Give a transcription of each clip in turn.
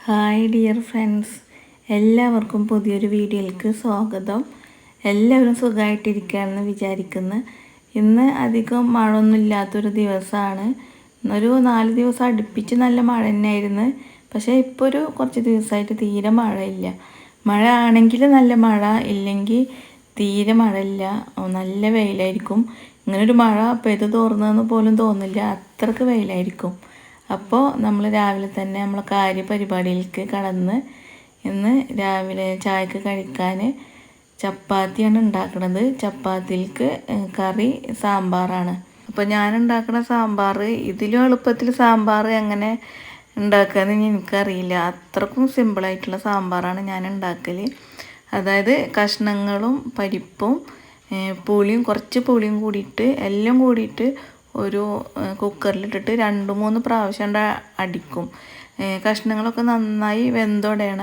Hi dear friends, എല്ലാവർക്കും പുതിയൊരു വീഡിയോയിലേക്ക് സ്വാഗതം. എല്ലാവരും സുഖമായിട്ടിരിക്കുകയാണെന്ന് വിചാരിക്കുന്നു. ഇന്ന് അധികം മഴയൊന്നും ഇല്ലാത്തൊരു ദിവസമാണ്. ഒരു 4 ദിവസം അടുപ്പിച്ച് നല്ല മഴ തന്നെയായിരുന്നു. പക്ഷേ ഇപ്പോൾ കുറച്ച് ദിവസമായിട്ട് തീരെ മഴയില്ല. മഴ ആണെങ്കിൽ നല്ല മഴ, ഇല്ലെങ്കിൽ തീരെ മഴയില്ല, നല്ല വെയിലായിരിക്കും. ഇങ്ങനൊരു മഴ പെയ്ത് തോർന്നതെന്ന് പോലും തോന്നില്ല, അത്രക്ക് വെയിലായിരിക്കും. അപ്പോൾ നമ്മൾ രാവിലെ തന്നെ നമ്മളെ കാര്യപരിപാടിയിലേക്ക് കടന്ന് ഇന്ന് രാവിലെ ചായക്ക് കഴിക്കാൻ ചപ്പാത്തിയാണ് ഉണ്ടാക്കുന്നത്. ചപ്പാത്തിക്ക് കറി സാമ്പാറാണ്. അപ്പോൾ ഞാൻ ഉണ്ടാക്കുന്ന സാമ്പാർ ഇതിലും എളുപ്പത്തിൽ സാമ്പാർ എങ്ങനെ ഉണ്ടാക്കുകയെന്ന് എനിക്കറിയില്ല. അത്രക്കും സിമ്പിളായിട്ടുള്ള സാമ്പാറാണ് ഞാൻ ഉണ്ടാക്കൽ. അതായത് കഷ്ണങ്ങളും പരിപ്പും കുറച്ച് പുളിയും കൂടിയിട്ട് എല്ലാം കൂടിയിട്ട് ഒരു കുക്കറിലിട്ടിട്ട് 2-3 പ്രാവശ്യം അടിക്കും. കഷ്ണങ്ങളൊക്കെ നന്നായി വെന്തൊടയണ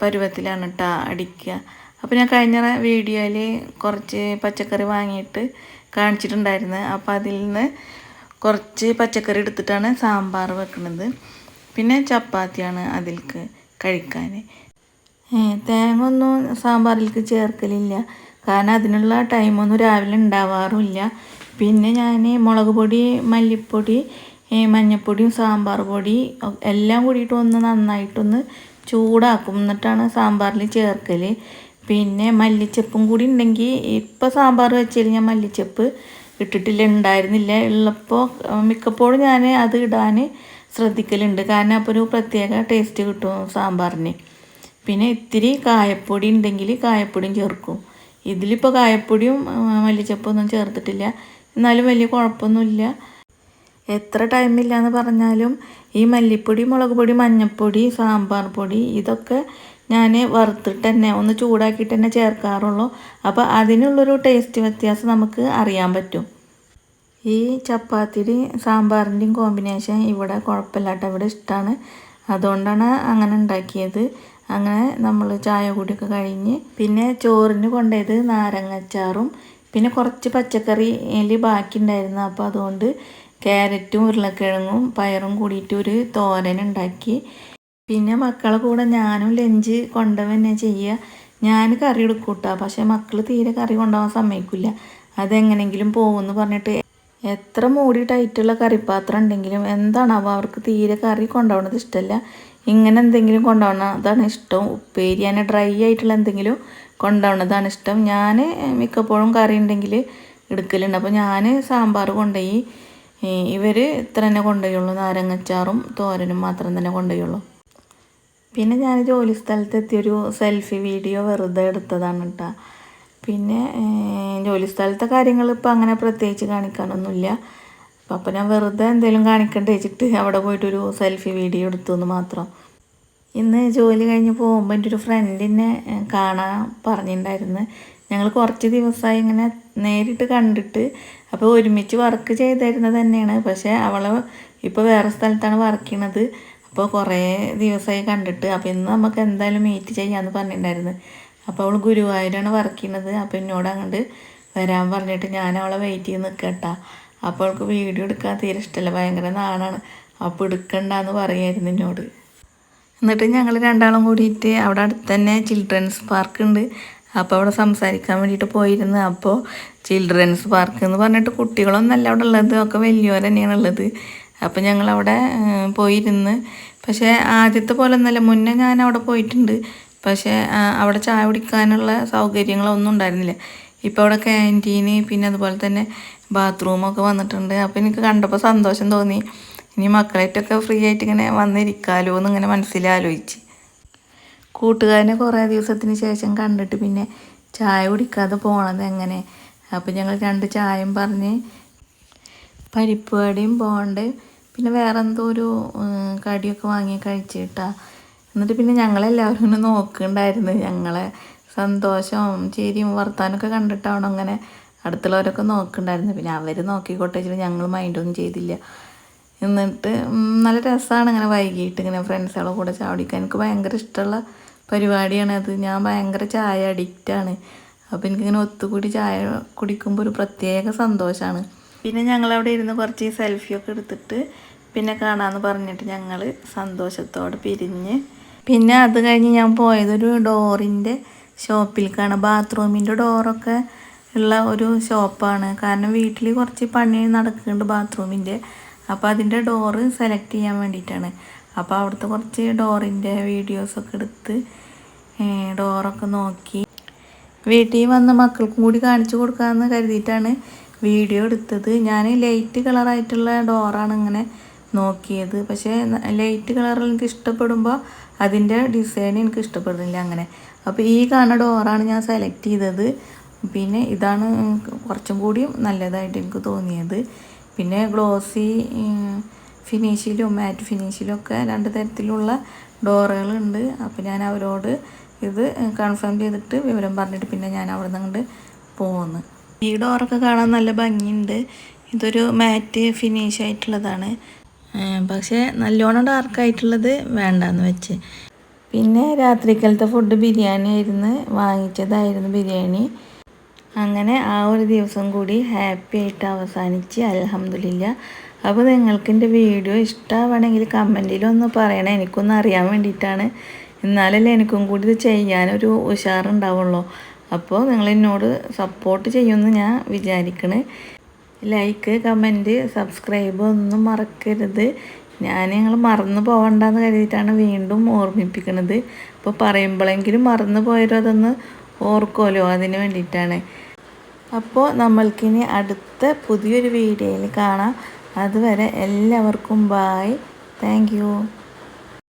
പരുവത്തിലാണ് കേട്ടോ അടിക്കുക. അപ്പോൾ ഞാൻ കഴിഞ്ഞ വീഡിയോയിൽ കുറച്ച് പച്ചക്കറി വാങ്ങിയിട്ട് കാണിച്ചിട്ടുണ്ടായിരുന്നു. അപ്പോൾ അതിൽ നിന്ന് കുറച്ച് പച്ചക്കറി എടുത്തിട്ടാണ് സാമ്പാർ വെക്കുന്നത്. പിന്നെ ചപ്പാത്തിയാണ് അതിലേക്ക് കഴിക്കാൻ. തേങ്ങ ഒന്നും സാമ്പാറിലേക്ക് ചേർക്കലില്ല, കാരണം അതിനുള്ള ടൈമൊന്നും രാവിലെ ഉണ്ടാവാറുമില്ല. പിന്നെ ഞാൻ മുളക് പൊടി, മല്ലിപ്പൊടി, മഞ്ഞൾപ്പൊടിയും സാമ്പാർ പൊടി എല്ലാം കൂടിയിട്ട് നന്നായിട്ടൊന്ന് ചൂടാക്കും, എന്നിട്ടാണ് സാമ്പാറിൽ ചേർക്കൽ. പിന്നെ മല്ലിച്ചപ്പും കൂടി ഉണ്ടെങ്കിൽ, ഇപ്പോൾ സാമ്പാർ വെച്ചാൽ ഞാൻ മല്ലിച്ചപ്പ് ഉണ്ടായിരുന്നില്ല. ഉള്ളപ്പോൾ മിക്കപ്പോഴും ഞാൻ അത് ഇടാൻ ശ്രദ്ധിക്കലുണ്ട്, കാരണം അപ്പോൾ ഒരു പ്രത്യേക ടേസ്റ്റ് കിട്ടും സാമ്പാറിന്. പിന്നെ ഇത്തിരി കായപ്പൊടി ഉണ്ടെങ്കിൽ കായപ്പൊടിയും ചേർക്കും. ഇതിലിപ്പോൾ കായപ്പൊടിയും മല്ലിച്ചപ്പൊന്നും ചേർത്തിട്ടില്ല, എന്നാലും വലിയ കുഴപ്പമൊന്നുമില്ല. എത്ര ടൈമില്ല എന്ന് പറഞ്ഞാലും ഈ മല്ലിപ്പൊടി, മുളക് പൊടി, മഞ്ഞൾപ്പൊടി, സാമ്പാർ പൊടി ഇതൊക്കെ ഞാൻ വറുത്തിട്ട് തന്നെ ഒന്ന് ചൂടാക്കിയിട്ട് തന്നെ ചേർക്കാറുള്ളൂ. അപ്പോൾ അതിനുള്ളൊരു ടേസ്റ്റ് വ്യത്യാസം നമുക്ക് അറിയാൻ പറ്റും. ഈ ചപ്പാത്തിയുടെയും സാമ്പാറിൻ്റെയും കോമ്പിനേഷൻ ഇവിടെ കുഴപ്പമില്ലാട്ടോ, ഇവിടെ ഇഷ്ടമാണ്. അതുകൊണ്ടാണ് അങ്ങനെ ഉണ്ടാക്കിയത്. അങ്ങനെ നമ്മൾ ചായ കൂടിയൊക്കെ കഴിഞ്ഞ് പിന്നെ ചോറിന് കൊണ്ടുപോയത് നാരങ്ങച്ചാറും പിന്നെ കുറച്ച് പച്ചക്കറിയിൽ ബാക്കി ഉണ്ടായിരുന്നു. അപ്പോൾ അതുകൊണ്ട് ക്യാരറ്റും ഉരുളക്കിഴങ്ങും പയറും കൂടിയിട്ട് ഒരു തോരൻ ഉണ്ടാക്കി. പിന്നെ മക്കളെ കൂടെ ഞാനും ലഞ്ച് കൊണ്ടുപോവുക ചെയ്യുക. ഞാൻ കറി എടുക്കൂട്ടാ, പക്ഷേ മക്കൾ തീരെ കറി കൊണ്ടുപോകാൻ സമ്മതിക്കില്ല. അതെങ്ങനെങ്കിലും പോകുമെന്ന് പറഞ്ഞിട്ട് എത്ര മൂടി ടൈറ്റുള്ള കറിപ്പാത്രം ഉണ്ടെങ്കിലും എന്താണാവോ അവർക്ക് തീരെ കറി കൊണ്ടുപോകുന്നത് ഇഷ്ടമല്ല. ഇങ്ങനെ എന്തെങ്കിലും കൊണ്ടുപോകണതാണ് ഇഷ്ടം. ഉപ്പേരി അങ്ങനെ ഡ്രൈ ആയിട്ടുള്ള എന്തെങ്കിലും കൊണ്ടുപോകണതാണ് ഇഷ്ടം. ഞാൻ മിക്കപ്പോഴും കറി ഉണ്ടെങ്കിൽ എടുക്കലുണ്ട്. അപ്പോൾ ഞാൻ സാമ്പാർ കൊണ്ടുപോയി, ഇവർ ഇത്ര തന്നെ കൊണ്ടുപോയുള്ളൂ, നാരങ്ങച്ചാറും തോരനും മാത്രം തന്നെ കൊണ്ടുപോയുള്ളൂ. പിന്നെ ഞാൻ ജോലി സ്ഥലത്തെത്തിയൊരു സെൽഫി വീഡിയോ വെറുതെ എടുത്തതാണ് കേട്ടോ. പിന്നെ ജോലി സ്ഥലത്തെ കാര്യങ്ങൾ ഇപ്പോൾ അങ്ങനെ പ്രത്യേകിച്ച് കാണിക്കാനൊന്നുമില്ല. അപ്പോൾ ഞാൻ വെറുതെ എന്തെങ്കിലും കാണിക്കണ്ട വെച്ചിട്ട് അവിടെ പോയിട്ടൊരു സെൽഫി വീഡിയോ എടുത്തു എന്ന് മാത്രം. ഇന്ന് ജോലി കഴിഞ്ഞ് പോകുമ്പോൾ എൻ്റെ ഒരു ഫ്രണ്ടിനെ കാണാൻ പറഞ്ഞിട്ടുണ്ടായിരുന്നു. ഞങ്ങൾ കുറച്ച് ദിവസമായി ഇങ്ങനെ നേരിട്ട് കണ്ടിട്ട്, അപ്പോൾ ഒരുമിച്ച് വർക്ക് ചെയ്തിരുന്നത് തന്നെയാണ്. പക്ഷേ അവൾ ഇപ്പോൾ വേറെ സ്ഥലത്താണ് വർക്ക് ചെയ്യണത്. അപ്പോൾ കുറേ ദിവസമായി കണ്ടിട്ട്, അപ്പോൾ ഇന്ന് നമുക്ക് എന്തായാലും മീറ്റ് ചെയ്യാമെന്ന് പറഞ്ഞിട്ടുണ്ടായിരുന്നു. അപ്പോൾ അവൾ ഗുരുവായൂരാണ് വർക്ക് ചെയ്യുന്നത്. അപ്പോൾ എന്നോട് അങ്ങോട്ട് വരാൻ പറഞ്ഞിട്ട് ഞാൻ അവളെ വെയിറ്റ് ചെയ്ത് നിൽക്കട്ടാ. അപ്പോൾ അവൾക്ക് വീഡിയോ എടുക്കാൻ തീരെ ഇഷ്ടമല്ല, ഭയങ്കര നാണാണ്. അപ്പോൾ എടുക്കണ്ടെന്ന് പറയായിരുന്നു എന്നോട്. എന്നിട്ട് ഞങ്ങൾ രണ്ടാളും കൂടിയിട്ട് അവിടെ അടുത്ത് തന്നെ ചിൽഡ്രൻസ് പാർക്ക് ഉണ്ട്. അപ്പോൾ അവിടെ സംസാരിക്കാൻ വേണ്ടിയിട്ട് പോയിരുന്നു. അപ്പോൾ ചിൽഡ്രൻസ് പാർക്ക് എന്ന് പറഞ്ഞിട്ട് കുട്ടികളൊന്നല്ല അവിടെ ഉള്ളത്, ഒക്കെ വലിയവർ തന്നെയാണ് ഉള്ളത്. അപ്പോൾ ഞങ്ങളവിടെ പോയിരുന്ന്. പക്ഷേ ആദ്യത്തെ പോലെ ഒന്നല്ല, മുന്നേ ഞാൻ അവിടെ പോയിട്ടുണ്ട്. പക്ഷേ അവിടെ ചായ കുടിക്കാനുള്ള സൗകര്യങ്ങളൊന്നും ഉണ്ടായിരുന്നില്ല. ഇപ്പോൾ അവിടെ ക്യാൻറ്റീന് പിന്നെ അതുപോലെ തന്നെ ബാത്റൂമൊക്കെ വന്നിട്ടുണ്ട്. അപ്പോൾ എനിക്ക് കണ്ടപ്പോൾ സന്തോഷം തോന്നി. ഇനി മക്കളായിട്ടൊക്കെ ഫ്രീ ആയിട്ട് ഇങ്ങനെ വന്നിരിക്കാമല്ലോ എന്നിങ്ങനെ മനസ്സിലാലോചിച്ച്. കൂട്ടുകാരനെ കുറേ ദിവസത്തിന് ശേഷം കണ്ടിട്ട് പിന്നെ ചായ കുടിക്കാതെ പോകണത് എങ്ങനെ. അപ്പോൾ ഞങ്ങൾ 2 ചായയും പറഞ്ഞ് പരിപ്പ് കടിയും ബോണ്ടയും പിന്നെ വേറെ എന്തോ ഒരു കടിയൊക്കെ വാങ്ങി കഴിച്ചിട്ടാ. എന്നിട്ട് പിന്നെ ഞങ്ങളെല്ലാവരും ഒന്ന് നോക്കുന്നുണ്ടായിരുന്നു. ഞങ്ങളെ സന്തോഷവും ചിരിയും വർത്താനമൊക്കെ കണ്ടിട്ടാവണം അങ്ങനെ അടുത്തുള്ളവരൊക്കെ നോക്കുന്നുണ്ടായിരുന്നു. പിന്നെ അവർ നോക്കിക്കോട്ടെ വെച്ചിട്ട് ഞങ്ങൾ മൈൻഡൊന്നും ചെയ്തില്ല. എന്നിട്ട് നല്ല രസമാണ് ഇങ്ങനെ വൈകിട്ട് ഇങ്ങനെ ഫ്രണ്ട്സുകളുടെ കൂടെ ചായ കുടിക്കാൻ. എനിക്ക് ഭയങ്കര ഇഷ്ടമുള്ള പരിപാടിയാണ് അത്. ഞാൻ ഭയങ്കര ചായ അഡിക്റ്റാണ്. അപ്പോൾ എനിക്കിങ്ങനെ ഒത്തുകൂടി ചായ കുടിക്കുമ്പോൾ ഒരു പ്രത്യേക സന്തോഷമാണ്. പിന്നെ ഞങ്ങളവിടെ ഇരുന്ന് കുറച്ച് സെൽഫിയൊക്കെ എടുത്തിട്ട് പിന്നെ കാണാമെന്ന് പറഞ്ഞിട്ട് ഞങ്ങൾ സന്തോഷത്തോടെ പിരിഞ്ഞ്. പിന്നെ അത് കഴിഞ്ഞ് ഞാൻ പോയതൊരു ഡോറിൻ്റെ ഷോപ്പിലേക്കാണ്. ബാത്റൂമിൻ്റെ ഡോറൊക്കെ ഉള്ള ഒരു ഷോപ്പാണ്. കാരണം വീട്ടിൽ കുറച്ച് പണി നടക്കുന്നുണ്ട് ബാത്റൂമിൻ്റെ. അപ്പോൾ അതിൻ്റെ ഡോറ് സെലക്ട് ചെയ്യാൻ വേണ്ടിയിട്ടാണ്. അപ്പോൾ അവിടുത്തെ കുറച്ച് ഡോറിൻ്റെ വീഡിയോസൊക്കെ എടുത്ത് ഡോറൊക്കെ നോക്കി വീട്ടിൽ വന്ന മക്കൾക്കും കൂടി കാണിച്ചു കൊടുക്കാമെന്ന് കരുതിയിട്ടാണ് വീഡിയോ എടുത്തത്. ഞാൻ ലൈറ്റ് കളറായിട്ടുള്ള ഡോറാണ് ഇങ്ങനെ നോക്കിയത്. പക്ഷേ ലൈറ്റ് കളറിൽ എനിക്ക് ഇഷ്ടപ്പെടുമ്പോൾ അതിൻ്റെ ഡിസൈൻ എനിക്ക് ഇഷ്ടപ്പെടുന്നില്ല അങ്ങനെ. അപ്പോൾ ഈ കാണുന്ന ഡോറാണ് ഞാൻ സെലക്ട് ചെയ്തത്. പിന്നെ ഇതാണ് കുറച്ചും കൂടി നല്ലതായിട്ട് എനിക്ക് തോന്നിയത്. പിന്നെ ഗ്ലോസി ഫിനിഷിലും മാറ്റ് ഫിനിഷിലും ഒക്കെ 2 തരത്തിലുള്ള ഡോറുകളുണ്ട്. അപ്പോൾ ഞാൻ അവരോട് ഇത് കൺഫേം ചെയ്തിട്ട് വിവരം പറഞ്ഞിട്ട് പിന്നെ ഞാൻ അവിടെ നിന്ന് പോന്നു. ഈ ഡോറൊക്കെ കാണാൻ നല്ല ഭംഗിയുണ്ട്. ഇതൊരു മാറ്റ് ഫിനിഷ് ആയിട്ടുള്ളതാണ്. പക്ഷേ നല്ലോണം ഡാർക്കായിട്ടുള്ളത് വേണ്ടാന്ന് വെച്ച്. പിന്നെ രാത്രിക്കാലത്തെ ഫുഡ് ബിരിയാണി ആയിരുന്നു, വാങ്ങിച്ചതായിരുന്നു ബിരിയാണി. അങ്ങനെ ആ ഒരു ദിവസം കൂടി ഹാപ്പി ആയിട്ട് അവസാനിച്ച്, അൽഹംദുലില്ലാ. അപ്പോൾ നിങ്ങൾക്ക് എൻ്റെ വീഡിയോ ഇഷ്ടമാണെങ്കിൽ കമൻറ്റിലൊന്ന് പറയണേ, എനിക്കൊന്ന് അറിയാൻ വേണ്ടിയിട്ടാണ്. എന്നാലല്ലേ എനിക്കും കൂടി ഇത് ചെയ്യാനൊരു ഉഷാറുണ്ടാവുള്ളൂ. അപ്പോൾ നിങ്ങളെന്നോട് സപ്പോർട്ട് ചെയ്യുമെന്ന് ഞാൻ വിചാരിക്കണേ. ലൈക്ക്, കമൻറ്റ്, സബ്സ്ക്രൈബ് ഒന്നും മറക്കരുത്. നിങ്ങൾ മറന്നു പോകണ്ടെന്ന് കരുതിയിട്ടാണ് വീണ്ടും ഓർമ്മിപ്പിക്കുന്നത്. അപ്പോൾ പറയുമ്പോഴെങ്കിലും മറന്നു പോയാലോ അതൊന്ന് ഓർക്കുമല്ലോ, അതിന് വേണ്ടിയിട്ടാണ്. അപ്പോൾ നമ്മൾക്കിനി അടുത്ത പുതിയൊരു വീഡിയോയിൽ കാണാം. അതുവരെ എല്ലാവർക്കും ബായ്. Thank you.